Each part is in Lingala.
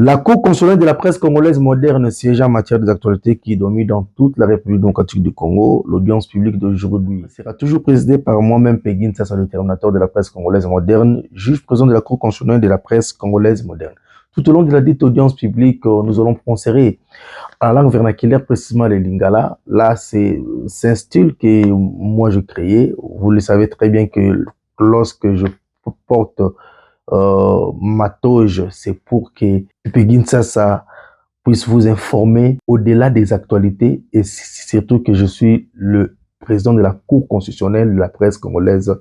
La Cour constitutionnelle de la presse congolaise moderne siège en matière des actualités qui dominent dans toute la République démocratique du Congo. L'audience publique d'aujourd'hui sera toujours présidée par moi-même, Péguine Sassa, le terminateur de la presse congolaise moderne, juge président de la Cour constitutionnelle de la presse congolaise moderne. Tout au long de la dite audience publique, nous allons prononcer en langue vernaculaire, précisément les lingala. Là, c'est un style que moi je créais. Vous le savez très bien que lorsque je porte ma toge, c'est pour que Péguine Sassa puisse vous informer au-delà des actualités et surtout que je suis le président de la Cour constitutionnelle de la presse congolaise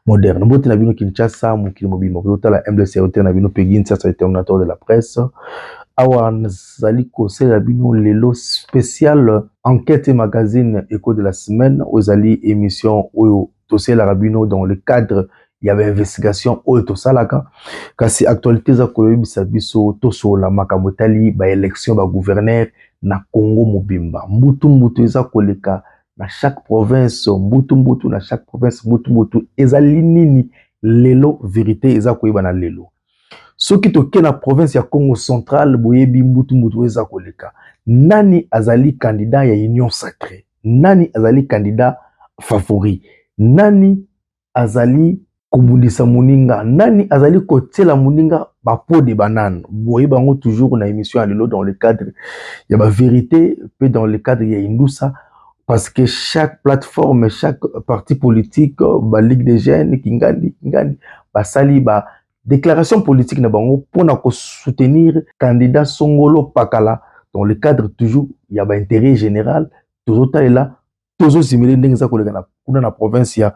moderne. Mbote na bino Kinshasa, mukili mobimba. Kota la MDCOT na bino Péguine Sassa, le terminateur de la presse. Awa nazali kosala bino lelo spécial enquête et magazine écho de la semaine ozali émission oyo tosela rabino dans le cadre il y avait investigation oyo tosalaka kasi actualité za koyebisa biso tosola makambo tali ba élection ba gouverneur na Congo mobimba mbutu eza koleka na chaque province mbutu na chaque province mbutu ezali nini lelo vérité eza koyeba na lelo. Ce qui toke na province ya Congo central boyebi mbutu eza koleka nani azali candidat ya union sacrée, nani azali candidat favori, nani azali kobundisa muninga, nani azali kotela muninga bapo de banane. Boyeba ngo toujours na émission ya lelo dans le cadre ya ba vérité pe dans le cadre ya Indusa parce que chaque plateforme, chaque parti politique, ba Ligue des jeunes kingandi basali ba déclaration politique na bango pour soutenir candidat Songolo Pakala dans le cadre toujours il y a intérêt général toujours là toujours similaire ndenge za koleka na province ya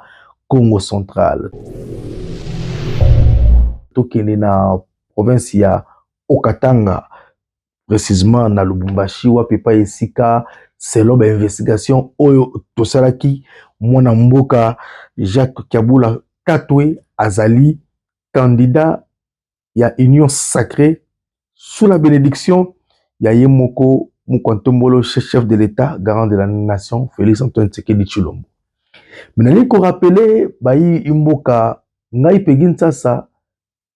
Congo central. Tokende na province ya Okatanga précisément na Lubumbashi wa pepa esika selon ba investigation oyo tosalaki mwana mboka Jacques Kabula Katwe azali candidat ya union sacrée sous la bénédiction ya Yemoko Mukontombolo, chef de l'État, garant de la nation, Félix Antoine Tshisekedi Tshilombo. Mais nali ko rappeler bayi imboka ngai Péguine Sassa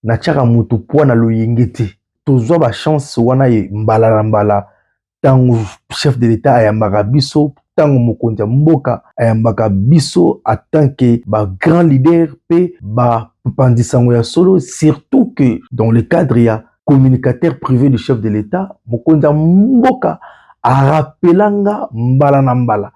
na tchaka mutu po na loyengeti. Tozwa ba chance wana mbala tangu chef de l'État ayambaka biso tangu mokonzi mboka ayambaka biso en tant que ba grand leader pe ba pandisango ya solo, surtout que dans le cadre ya communicateur privé du chef de l'État, mokonzi mboka a rappelanga mbala na mbala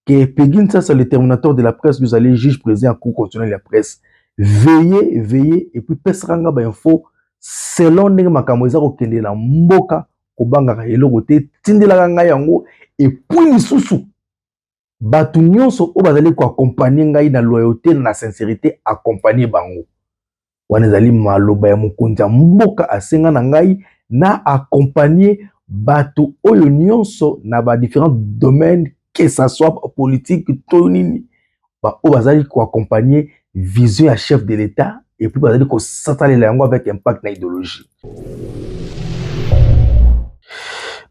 que Péguine Sassa, le terminateur de la presse, nous allez juge président en Cour constitutionnelle de la presse. Veillez et puis pesranga ba info selon ndenge makambo eza kokende na mboka kobanga eloko te tindela ngai yango et puis lisusu batu nyonso o bazali ko accompagner ngai na loyauté na sincérité accompagner bango wana ezali maloba ya mokonzi mboka asenga na ngai na accompagner batu oyo nyonso na ba différents domaines que ça soit politique to nini ba o bazali ko accompagner vision à chef de l'État et puis bazali ko s'attaler yango avec impact na idéologie.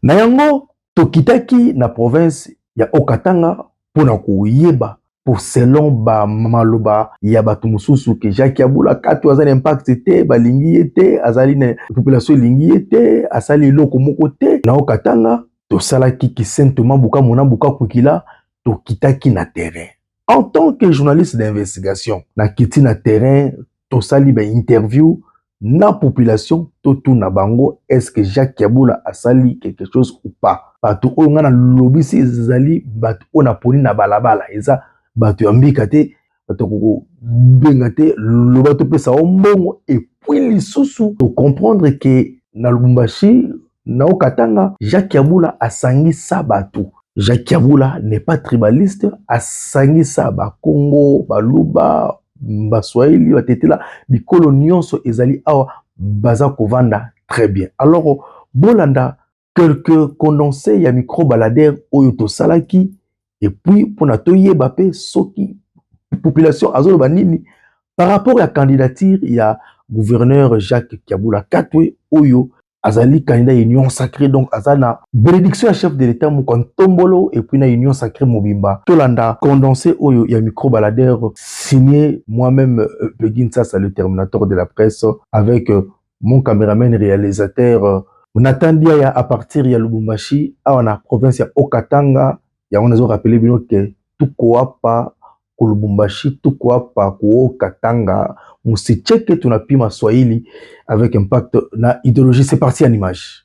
Na yango tokitaki na province ya Okatanga pona koyeba pour selon ba maloba ya batu mususu ke Jacques Kabula Katwe azali impact te balingi ete azali na population lingi ete asali loko moko te na Okatanga tosalaki kisentement buka mona buka kukila tokitaki na terrain. En tant que journaliste d'investigation, na kiti na terrain, to sali ba interview na population, to tout na bango, est-ce que Jacques Kabula a sali quelque chose ou pas? Bato o nga na lobisi zali bato o na poni na balabala, eza bato ya mbika te, bato ko benga te, lo bato pesa ombongo et puis lisusu to comprendre que na Lubumbashi na Okatanga, Jacques Kabula a sangi sa bato. Jacques Kabula n'est pas tribaliste, a sangisa ba Congo, ba Luba, ba Swahili, ba Tetela, bi colonions ezali awa baza kovanda très bien. Alors bolanda quelques condensés ya micro baladeur oyo to salaki et puis pona toyeba pe soki population azolo banini par rapport à la candidature il y a gouverneur Jacques Kabula Katwe oyo azali candidat union sacrée donc azana bénédiction à chef de l'État Mukontombolo et puis na union sacrée mobimba tolanda condensé oyo ya micro baladeur signé moi-même Péguine Sassa le terminateur de la presse avec mon caméraman réalisateur On attendit à partir de Lubumbashi, à la province de Okatanga, et on a rappelé que tout quoi pas Lubumbashi, tout quoi pas Okatanga, on se check que tu n'as plus ma Swahili avec impact na idéologie. C'est parti en image.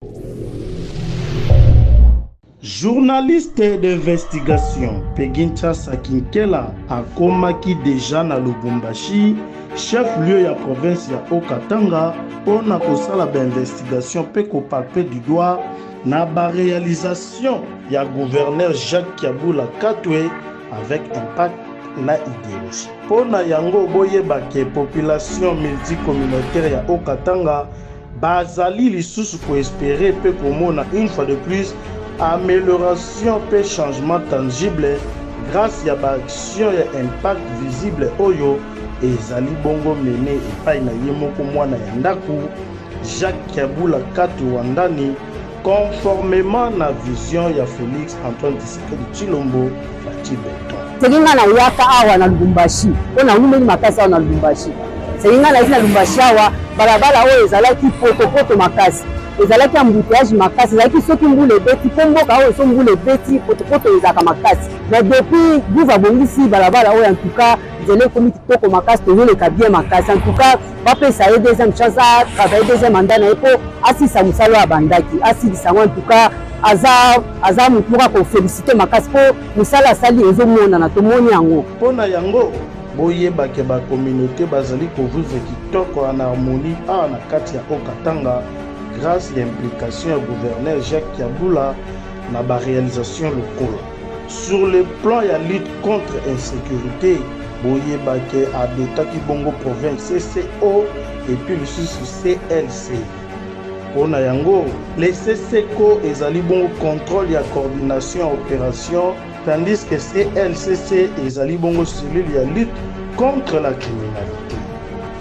Journaliste d'investigation, Pegincha Sakinkela akomaki déjà na Lubumbashi, chef-lieu ya province ya Okatanga, pour na kosala ba investigation pe ko palper du doigt na ba réalisation ya gouverneur Jacques Kiabula Katwe avec impact na idéologie. Pour na yango boyeba ke population multicommunautaire ya Okatanga bazali lisusu ko espérer pe komona une fois de plus amélioration et changement tangible grâce à l'action et impact visible oyo et zali bongo mené et pas na yemoko mwana ya ndaku Jacques Kiabula Katwe Wandani conformément na vision ya Félix Antoine Tshisekedi Tshilombo Fati Beton. Selinga na yaka awa na Lubumbashi ona ngumeli makasi awa na Lubumbashi selinga na ina Lubumbashi awa balabala oyo ezalaki poto makasi ezalaki embouteillage makasi ezalaki soki mbula ebeti mpo mboka oyo so mbula ebeti poto ezalaka makasi mais depuis guva bongisi balabala oyo en tout cas nzela ekomi kitoko makasi tozoleka bien makasi en tout cas bapesa ye deuxième chance atravaille deuxième mandat na ye mpo asisa mosala oyo abandaki asilisa yango en tout cas aza motu moko akofélicité makasi mpo mosala asali ezomonana tomoni yango mpo na yango boyebake bacommunauté bazali kovivre kitoko en harmonie awa na kati ya Okatanga grâce à l'implication du gouverneur Jacques Kiabula dans la réalisation locale. Sur le plan de la lutte contre l'insécurité, Boyebake a Betaki Bongo province CCO et puis le CLC. Pour Nayango, les CCO et Zali Bongo contrôle et coordination opération, tandis que CLCC et Zali Bongo cellule la lutte contre la criminalité.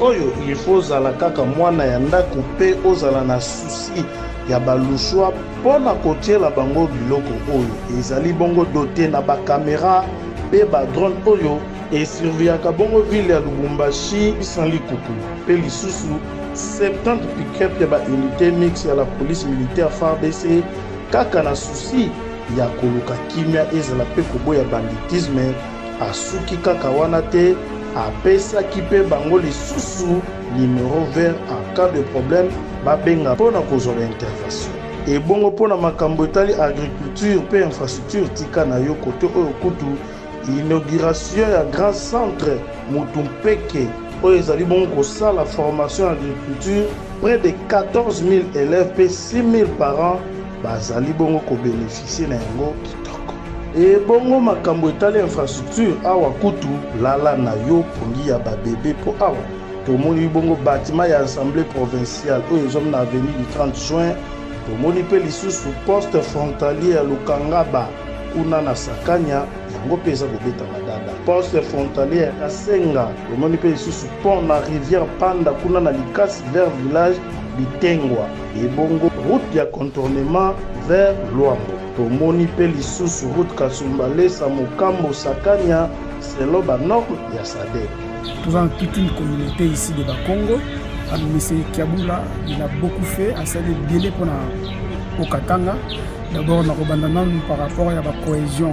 Oyo il faut zala kaka mwana ya ndako pe ozala na souci ya balushwa pona kotiela bango biloko oyo ezali bongo doté na ba caméra pe ba drone oyo et surveillaka bongo ville ya Lubumbashi sans likuku pe lisusu 70 pick-up ya ba unité mixte ya la police militaire FARDC kaka na souci ya koluka kimia ezala pe koboya banditisme asuki kaka wana te apesaki pe bango lisusu numéro vert en cas de problème babenga mpona kozwa intervention ebongo mpona makambo etali agriculture pe infrastructure tika na yo kote oyo kutu inauguration ya grand centre Mutumpeke oyo ezali bongo kosala formation agriculture près de 14 000 élèves pe 6 000 parents bazali bongo kobénéficier na yango kitoko et bongo makambo etali infrastructure awa kutu lala na yo pongi ya babebe po awa tomoni bongo bâtiment ya assemblée provinciale oyo ezomi na avenue du 30 juin tomoni pe lisusu poste frontalier ya Lukangaba kuna na Sakanya yango pe eza kobeta madada poste frontalier ya Kasenga tomoni pe lisusu pont na rivière Panda kuna na Likasi vers village Bitengwa et bongo route ya contournement vers Luambo tomoni pe lisusu route Kasumbale sa Mokambo Sakanya selon ba norme ya SADC. Nous avons toute une communauté ici de Bakongo. M. Kiabula, il a beaucoup fait à celle de délai pour Okatanga. D'abord, par rapport à la cohésion,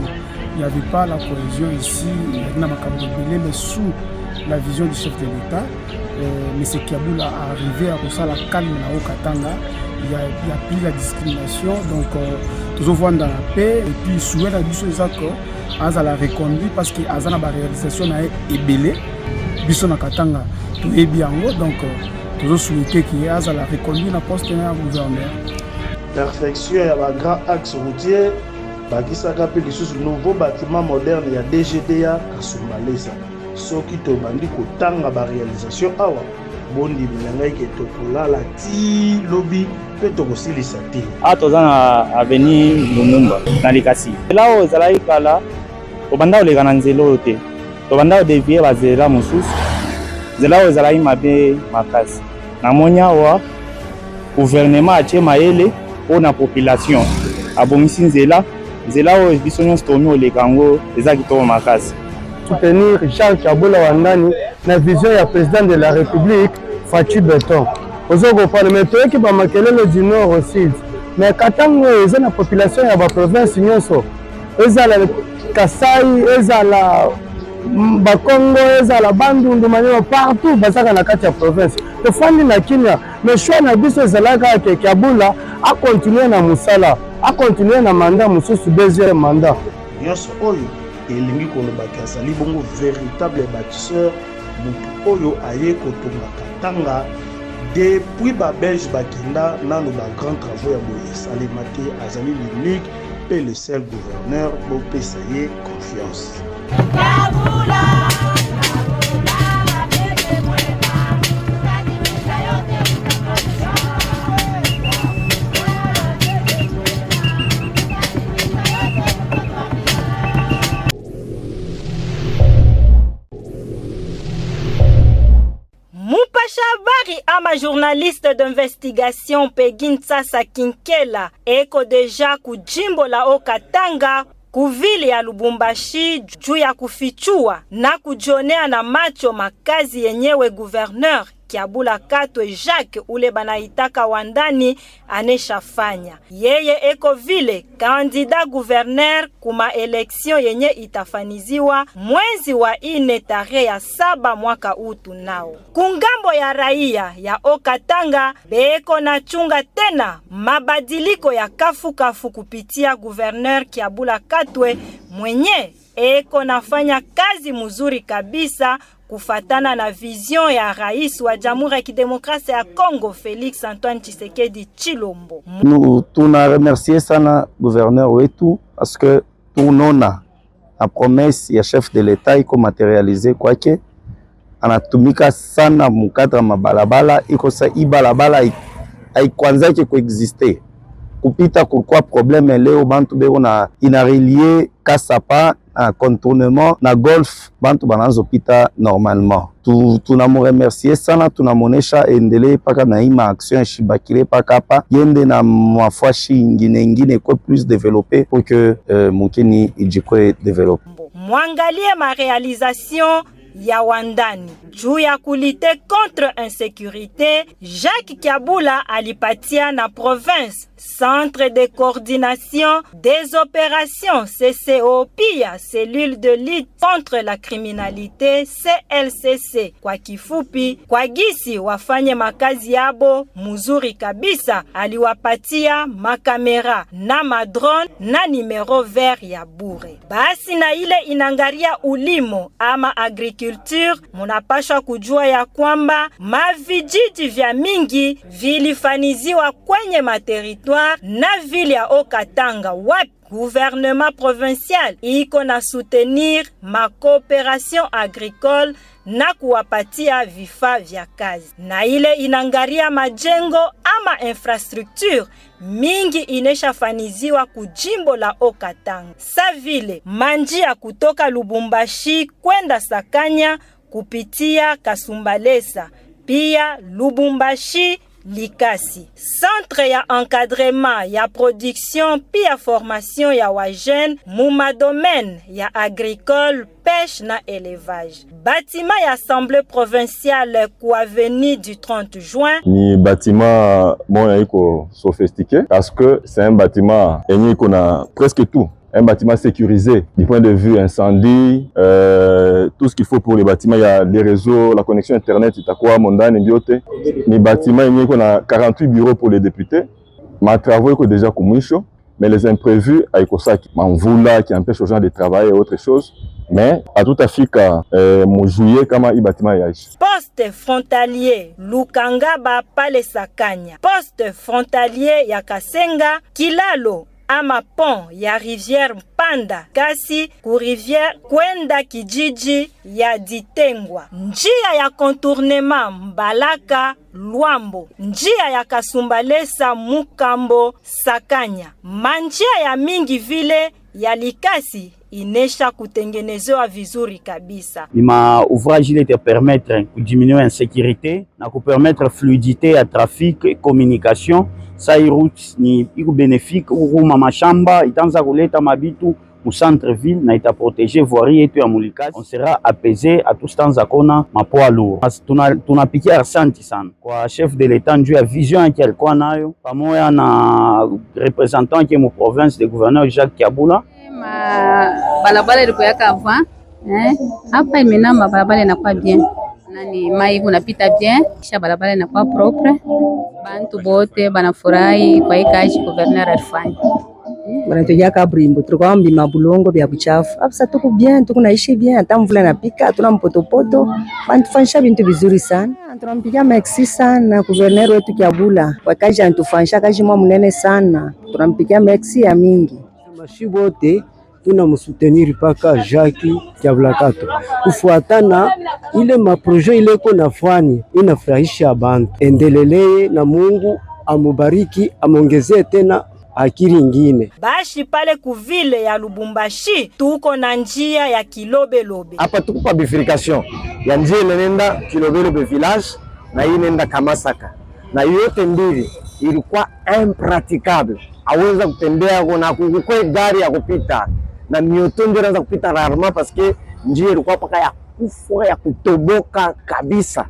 il n'y avait pas la cohésion ici, il y avait mais sous la vision du chef de l'État, M. Kiabula a arrivé à ça la calme à Okatanga. Il y a plus la discrimination, donc toujours voir dans la paix et puis souhaiter à tous les accords, à la reconduire parce que à la réalisation est belée. Bisona Katanga, tout est bien donc toujours souhaiter qu'il y ait à la reconduire la poste de gouverneur. Perfection, il y a un grand axe routier, qui s'appelle les nouveaux bâtiments modernes, il y a DGDA, Kasumbalesa. Ce qui te bandit qu'autant la réalisation, bondi milanga qui est là, la ti lobby, peut-être aussi les satés. Ah, tu as avenue Lumumba, dans les Kassi. Là où Zalaï Kala, au banda où les Gananzelo étaient. Tobanda dévier bazela mosusu zela ozalaki mabe makasi namonia wa gouvernement atie mayele mpona population abongisi nzela oyo biso nyonso tomi oleka yango eza kitoko makasi. Soutenir Jacques Kiabula Wandani na vision ya président de la République Fati Beton. Ozo ko parlementaire ki ba makelele du nord au sud. mais Katanga eza na population ya ba province nyonso ezala Kasai ezala Bakongo ezala Bandundu Maniema partout bazaka na kati ya province tofandi na Kenya mais choix na biso ezalaka ke Kiabula a continuer na musala a continuer na mandat mosusu deuxième mandat nyonso oyo elingi kolobaki azali bongo véritable bâtisseur motu oyo aye kotonga Katanga depuis babelge bakenda nano bagrand travaux ya boye esalema te azali l'unique mpe le seul gouverneur bopesa ye confiance. Habari ama journaliste d'investigation Peggy Ntsasa Kinkela eko deja kujimbo la Okatanga kuvili ya Lubumbashi juu ya kufichua na kujionea na macho makazi yenyewe gouverneur Kiabula Katwe Jacques ule banaitaka wandani aneshafanya. Yeye eko vile kandida gouverneur kuma eleksyon yenye itafaniziwa mwezi wa 4 tarehe ya 7 mwaka utu nao. Kungambo ya raia ya Okatanga beko na chunga tena mabadiliko ya kafu kupitia gouverneur Kiabula Katwe mwenye eko nafanya kazi mzuri kabisa kufatana na vision ya rais wa Jamhuri ya Kidemokrasia ya Congo Félix Antoine Tshisekedi Tshilombo. Nous tuna remercier sana gouverneur wetu parce que tunona la promesse ya chef de l'État iko materialiser kwake anatumika sana mukadra mabalabala iko sa ibalabala haikwanzake kuexister kupita kulikuwa problème leo bantu beko na inarelie Kasapa na contournement na golf bantu bananzo pita normalement tunamu remercier sana tunamonesha endele paka na ima action shibakile paka hapa yende na mafashi ingine kwa plus développé pour que mukini ijikwe développe. Mwangalie ma réalisation ya wandani juu ya kulite contre insécurité. Jacques Kiabula alipatia na province Centre de coordination des opérations CCO pia cellule de lutte contre la criminalité CLCC kwa kifupi. Kwa gisi wafanye makazi yabo muzuri kabisa, aliwapatia makamera na madrone na numero vert ya bure. Basi na ile inangaria ulimo ama agriculture, munapashwa kujua ya kwamba mavijiji vya mingi vilifaniziwa kwenye materitoire na vile ya Okatanga wapi gouvernement provincial iko na soutenir ma coopération agricole na kuwapatia vifaa vya kazi. Na ile inangaria majengo ama infrastructure mingi ineshafaniziwa kujimbo la Okatanga. Sa vile manjia kutoka Lubumbashi kwenda Sakanya kupitia Kasumbalesa, pia Lubumbashi Likasi. Centre ya encadrement ya production pia formation ya wajene muma domaine ya agricole, pêche na élevage. Bâtiment ya assemblée provinciale ku avenue du 30 juin. Ni bâtiment moya iko sophistiqué parce que c'est un bâtiment enye iko na presque tout. Un bâtiment sécurisé du point de vue incendie, tout ce qu'il faut pour les bâtiments, il y a les réseaux, la connexion internet, itakuwa mondani biote. Ni bâtiment il y a 48 bureaux pour les députés. Ma travaux iko déjà kumwisho, mais les imprévus aiko ça manvula qui empêche aux gens de travailler et autre chose. Mais à tout afika mon juillet kama i bâtiment yaishi. Poste frontalier Lukangaba pale Sakanya. Poste frontalier ya Kasenga Kilalo ama pont ya rivière Mpanda kasi ku rivière kwenda kijiji ya Ditengwa. Njia ya contournement Mbalaka Luambo. Njia ya Kasumbalesa Mukambo Sakanya. Manjia ya mingi vile ya Likasi inesha kutengenezewa vizuri kabisa. Ma ouvrage il te permettre de diminuer l'insécurité, na ku permettre fluidité ya trafic et communication. Sa route ni iko bénéfique uruma mashamba itanza kuleta mabitu au centre-ville na itaprotéger voirie yetu ya Mulikasi. On sera apaisé à tout temps akona mapoa lourd. Tunapikia asante sana kwa chef de l'etat njuu ya vision yake alikuwa nayo pamoja na representant yake mu province de gouverneur Jacques Kiabula. Balabala ilikuwa yaka avant hapa imena mabalabala inakuwa bien nani mai kunapita bien kisha balabala inakuwa propre bantu bote banafurahi kwa ikaji gouverneur alifanya banatujia kabrimbo tulikuwa mbima bulongo bya buchafu hapa tuko bien tuko naishi bien hata mvula inapika hatuna mpotopoto bantu fanisha bintu vizuri sana tunampigia merci sana gouverneur wetu Kiabula kwa kazi anatufanisha kazi mwa munene sana tunampigia merci ya mingi mashi bote tunamsutenir paka Jacques Kiabula Kato kufuatana ile maproje ile iko nafanya inafurahisha bantu. Endelelee na Mungu amubariki amongezee tena akili ingine. Bashi pale kuvile ya Lubumbashi tuko na njia ya Kilobelobe. Hapa tuko pa bifurcation ya njia inaenda Kilobelobe village na hii inaenda Kamasaka. Na yote mbili ilikuwa impraticable. Aweza kutembea kuna kukwe gari ya kupita na miotonjo inaanza kupita rarement parce que njia ilikuwa paka ya kufa ya kutoboka kabisa.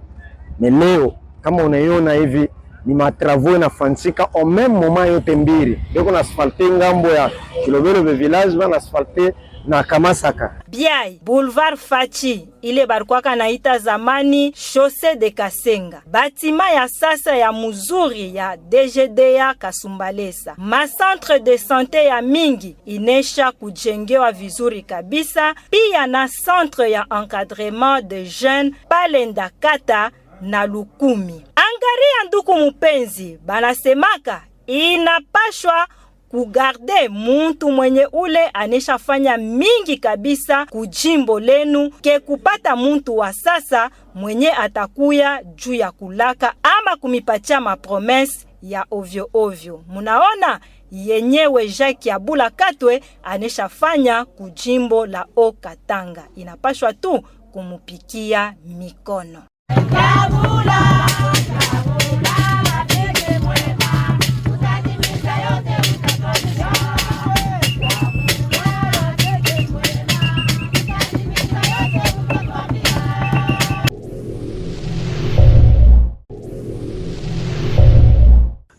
Leo kama unaiona hivi ni matravaux inafanyika au même moment yote mbili. Deko na asfalte ngambo ya Kilobelobe village na asfalte na Kamasaka. Biai, Boulevard Fachi, ile barkwaka naita zamani Chaussée de Kasenga. Batima ya sasa ya muzuri ya DGDA Kasumbalesa. Ma centre de santé ya mingi inesha kujengewa vizuri kabisa. Pia na centre ya encadrement de jeunes pale Ndakata na Lukumi. Angaria nduku mupenzi, banasemaka inapashwa kugarde muntu mwenye ule aneshafanya mingi kabisa kujimbo lenu ke kupata muntu wa sasa mwenye atakuya juu ya kulaka ama kumipatia mapromese ya ovyo ovyo. Munaona yenyewe Jacques Kiabula Katwe aneshafanya kujimbo la Okatanga. Inapashwa tu kumupikia mikono.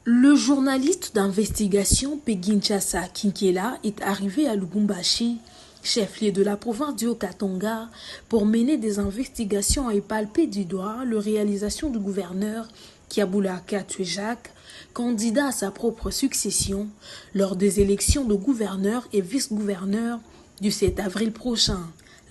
Le journaliste d'investigation Peginchasa Kinkela est arrivé à Lubumbashi, chef-lieu de la province du Haut-Katanga, pour mener des investigations et palper du doigt la réalisation du gouverneur Kiabula Katwe Jacques, candidat à sa propre succession lors des élections de gouverneur et vice-gouverneur du 7 avril prochain.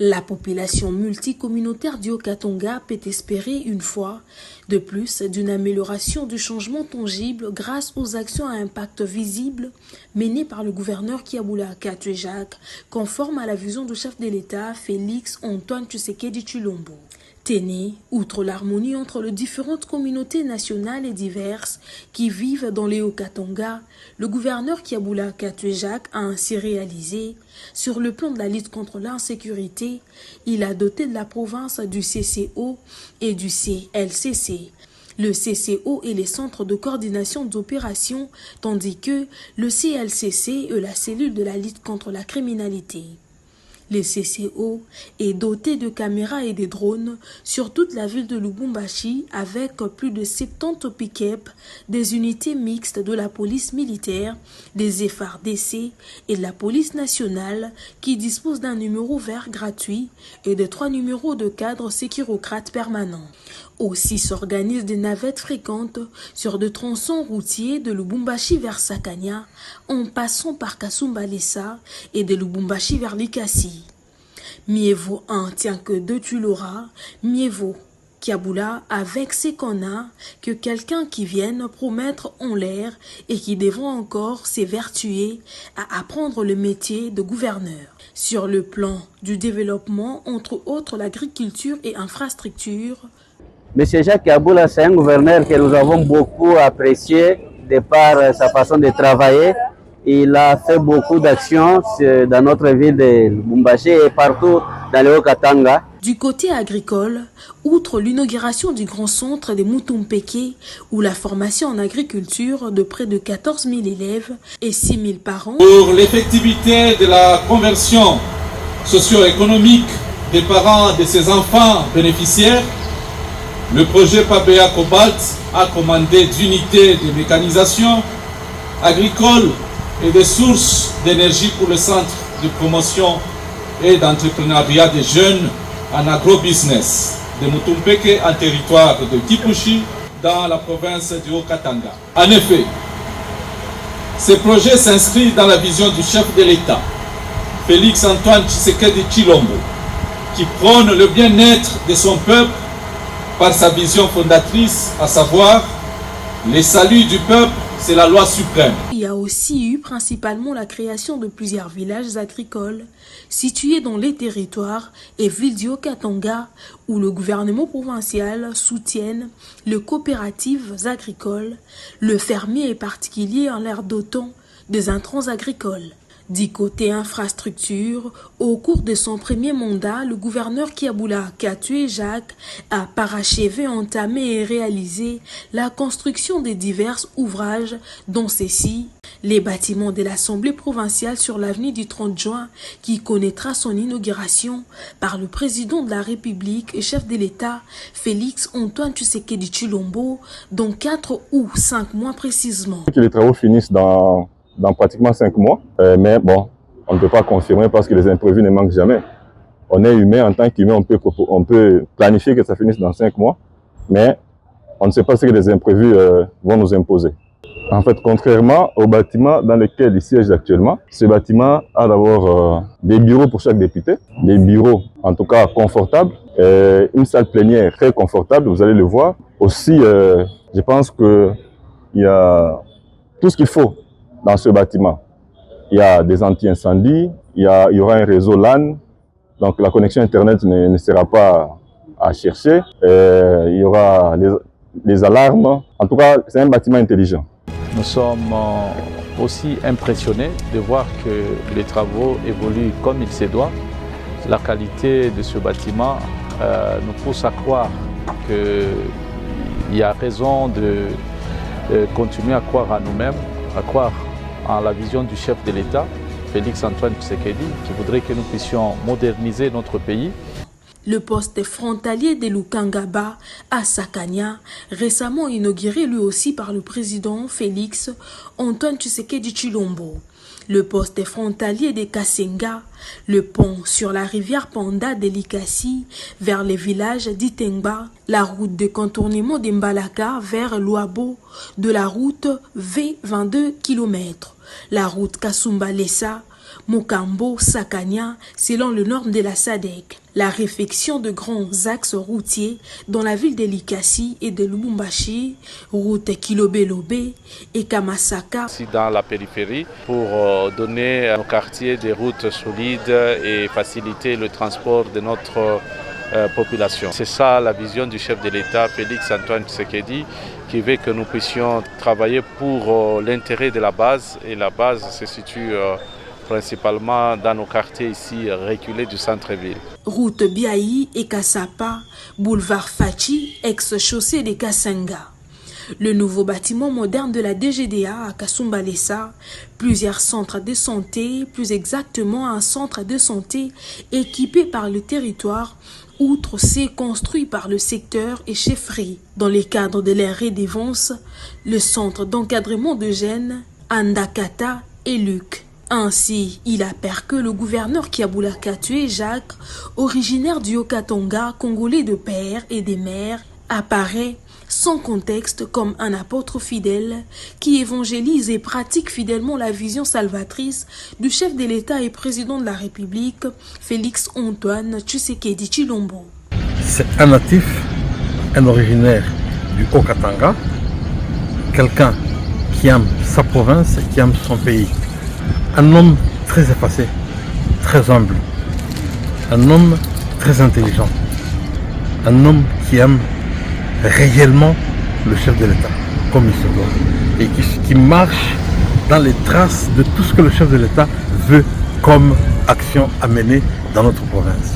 La population multicommunautaire du Haut-Katanga peut espérer une fois de plus d'une amélioration du changement tangible grâce aux actions à impact visible menées par le gouverneur Kiabula Katwe Jacques, conforme à la vision du chef de l'État Félix Antoine Tshisekedi Tshilombo. Téné, outre l'harmonie entre les différentes communautés nationales et diverses qui vivent dans les Haut-Katanga, le gouverneur Kiabula Katwe Jacques a ainsi réalisé, sur le plan de la lutte contre l'insécurité, il a doté de la province du CCO et du CLCC. Le CCO est les centres de coordination d'opérations, tandis que le CLCC est la cellule de la lutte contre la criminalité. Le CCO est doté de caméras et de drones sur toute la ville de Lubumbashi avec plus de 70 pick-up, des unités mixtes de la police militaire, des FARDC et de la police nationale qui disposent d'un numéro vert gratuit et de 3 numéros de cadre sécurocrate permanent. Aussi s'organisent des navettes fréquentes sur des tronçons routiers de Lubumbashi vers Sakania, en passant par Kasumbalesa et de Lubumbashi vers Likasi. Mieux vaut un tient que deux tu l'auras, mieux vaut Kiabula avec ce qu'on a que quelqu'un qui vienne promettre en l'air et qui devra encore s'évertuer à apprendre le métier de gouverneur. Sur le plan du développement, entre autres l'agriculture et infrastructure, Monsieur Jacques Kiabula, c'est un gouverneur que nous avons beaucoup apprécié de par sa façon de travailler. Il a fait beaucoup d'actions dans notre ville de Lubumbashi et partout dans le Haut-Katanga. Du côté agricole, outre l'inauguration du grand centre des Mutumpeke, où la formation en agriculture de près de 14 000 élèves et 6 000 parents. Pour l'effectivité de la conversion socio-économique des parents de ces enfants bénéficiaires, le projet PABEA Cobalt a commandé d'unités de mécanisation agricole et des sources d'énergie pour le centre de promotion et d'entrepreneuriat des jeunes en agrobusiness de Mutumpeke en territoire de Kipushi dans la province du Haut-Katanga. En effet, ce projet s'inscrit dans la vision du chef de l'État, Félix Antoine Tshisekedi Tshilombo, qui prône le bien-être de son peuple par sa vision fondatrice, à savoir le salut du peuple, c'est la loi suprême. Il y a aussi eu principalement la création de plusieurs villages agricoles situés dans les territoires et villes du Haut-Katanga où le gouvernement provincial soutient les coopératives agricoles, le fermier et particulier en l'air d'autant des intrants agricoles. Du côté infrastructure, au cours de son premier mandat, le gouverneur Kiaboula Katue Jacques a parachevé, entamé et réalisé la construction de divers ouvrages, dont ceci, les bâtiments de l'Assemblée provinciale sur l'avenue du 30 juin, qui connaîtra son inauguration par le président de la République et chef de l'État, Félix Antoine Tshisekedi Tshilombo, dans 4 ou 5 mois précisément. Que les travaux finissent dans pratiquement 5 mois, mais bon, on ne peut pas confirmer parce que les imprévus ne manquent jamais. On est humain, en tant qu'humain, on peut planifier que ça finisse dans 5 mois, mais on ne sait pas ce que les imprévus vont nous imposer. En fait, contrairement au bâtiment dans lequel il siège actuellement, ce bâtiment a d'abord des bureaux pour chaque député, des bureaux en tout cas confortables, une salle plénière très confortable, vous allez le voir. Aussi, je pense qu'il y a tout ce qu'il faut dans ce bâtiment. Il y a des anti-incendies, il y aura un réseau LAN, donc la connexion Internet ne sera pas à chercher, il y aura les alarmes. En tout cas, c'est un bâtiment intelligent. Nous sommes aussi impressionnés de voir que les travaux évoluent comme il se doit. La qualité de ce bâtiment nous pousse à croire qu'il y a raison de continuer à croire à nous-mêmes, à croire en la vision du chef de l'État, Félix Antoine Tshisekedi, qui voudrait que nous puissions moderniser notre pays. Le poste frontalier de Lukangaba à Sakania, récemment inauguré lui aussi par le président Félix Antoine Tshisekedi Tshilombo. Le poste frontalier de Kasenga, le pont sur la rivière Panda de Likasi vers les villages d'Itengba, la route de contournement d'Imbalaka vers Luabo, de la route V22 km, la route Kasumba-Lessa, Mokambo, Sakania, selon les normes de la SADC. La réfection de grands axes routiers dans la ville de Likasi et de Lubumbashi, route Kilobé-Lobé et Kamasaka. Ici dans la périphérie, pour donner à nos quartiers des routes solides et faciliter le transport de notre population. C'est ça la vision du chef de l'État, Félix Antoine Tshisekedi, qui veut que nous puissions travailler pour l'intérêt de la base. Et la base se situe principalement dans nos quartiers ici reculés du centre-ville. Route Biaï et Kassapa, boulevard Fachi, ex-chaussée de Kasenga. Le nouveau bâtiment moderne de la DGDA à Kasumba-Lessa, plusieurs centres de santé, plus exactement un centre de santé équipé par le territoire, outre ces construits par le secteur et chefferie. Dans le cadre de l'aire Redevance, le centre d'encadrement de jeunes, Andakata et Luc. Ainsi, il appert que le gouverneur Kiaboula Katue Jacques, originaire du Haut-Katanga, congolais de père et des mères, apparaît sans contexte comme un apôtre fidèle qui évangélise et pratique fidèlement la vision salvatrice du chef de l'État et président de la République, Félix Antoine Tshisekedi Tshilombo. C'est un natif, un originaire du Haut-Katanga, quelqu'un qui aime sa province et qui aime son pays. Un homme très effacé, très humble, un homme très intelligent, un homme qui aime réellement le chef de l'État, comme il se doit, et qui marche dans les traces de tout ce que le chef de l'État veut comme action à mener dans notre province.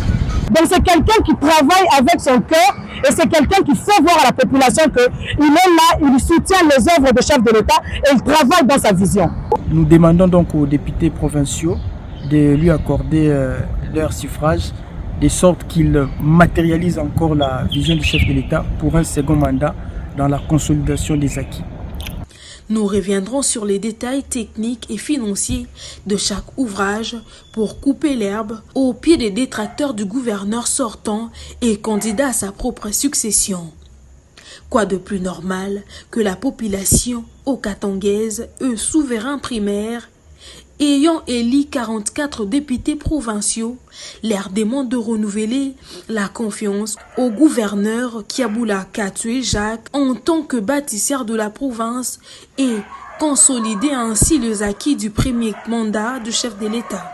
Donc c'est quelqu'un qui travaille avec son cœur et c'est quelqu'un qui fait voir à la population qu'il est là, il soutient les œuvres de chef de l'État et il travaille dans sa vision. Nous demandons donc aux députés provinciaux de lui accorder leur suffrage, de sorte qu'il matérialise encore la vision du chef de l'État pour un second mandat dans la consolidation des acquis. Nous reviendrons sur les détails techniques et financiers de chaque ouvrage pour couper l'herbe aux pieds des détracteurs du gouverneur sortant et candidat à sa propre succession. Quoi de plus normal que la population okatangaise, eux souverains primaires, ayant élu 44 députés provinciaux, leur demande de renouveler la confiance au gouverneur Kiaboula Katoué Jacques en tant que bâtisseur de la province et consolider ainsi les acquis du premier mandat du chef de l'État.